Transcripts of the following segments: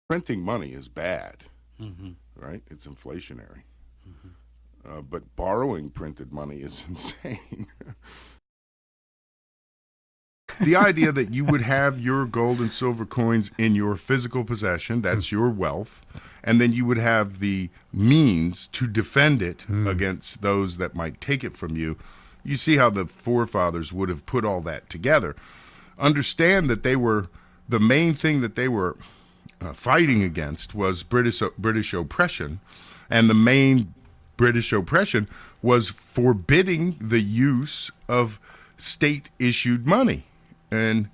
Printing money is bad, Mm-hmm. right? It's inflationary. Mm-hmm. But borrowing printed money is insane. The idea that you would have your gold and silver coins in your physical possession, that's your wealth, and then you would have the means to defend it against those that might take it from you. You see how the forefathers would have put all that together. Understand that the main thing that they were fighting against was British oppression, and the main British oppression was forbidding the use of state-issued money. And,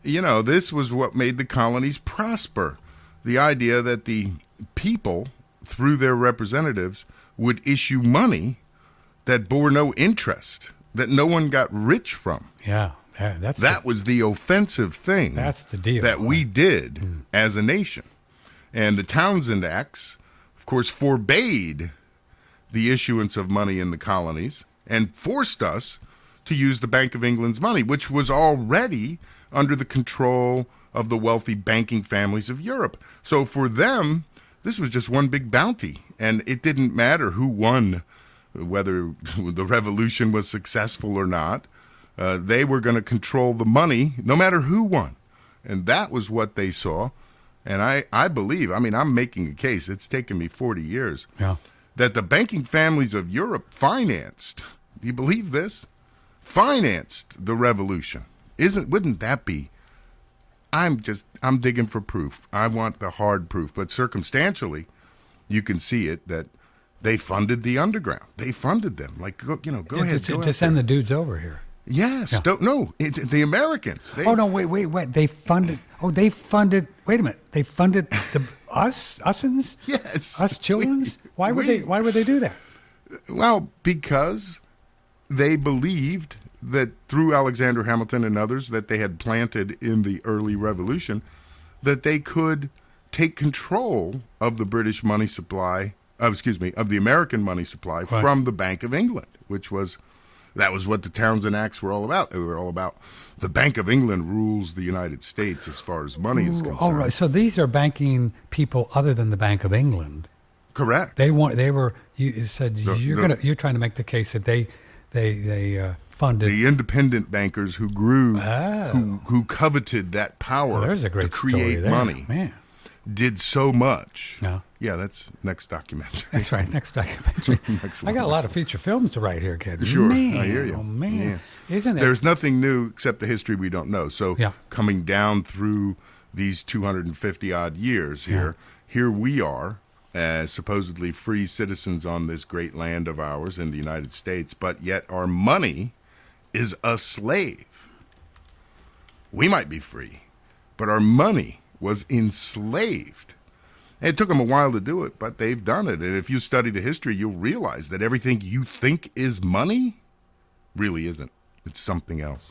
this was what made the colonies prosper. The idea that the people, through their representatives, would issue money that bore no interest, that no one got rich from. Yeah, that was the offensive thing. That's the deal. That we did as a nation. And the Townshend Acts, of course, forbade the issuance of money in the colonies and forced us to use the Bank of England's money, which was already under the control of the wealthy banking families of Europe. So for them, this was just one big bounty, and it didn't matter who won, whether the revolution was successful or not. They were going to control the money no matter who won, and that was what they saw. And I believe, I'm making a case, it's taken me 40 years, that the banking families of Europe financed, do you believe this? Financed the revolution. Wouldn't that be? I'm digging for proof. I want the hard proof, but circumstantially, you can see it that they funded the underground. They funded them. Go ahead. To send the dudes over here. Yes. Yeah. The Americans. Wait. They funded. Wait a minute. They funded usins. Yes. Us childrens. Why would they do that? Well, because they believed that through Alexander Hamilton and others that they had planted in the early revolution, that they could take control of the British money supply, of the American money supply from the Bank of England, that was what the Townshend Acts were all about. They were all about the Bank of England rules the United States as far as money is concerned. All right. So these are banking people other than the Bank of England. Correct. You said you're trying to make the case that they funded the independent bankers who grew, who coveted that power there's a great to create money. Man. Did so much. No. Yeah, that's next documentary. That's right, next documentary. I got a lot of feature films to write here, kid. Sure, man, I hear you. Oh, man. Yeah. Isn't it? There's nothing new except the history we don't know. So coming down through these 250-odd years here we are as supposedly free citizens on this great land of ours in the United States, but yet our money is a slave. We might be free, but our money was enslaved. It took them a while to do it, but they've done it. And if you study the history, you'll realize that everything you think is money really isn't. It's something else.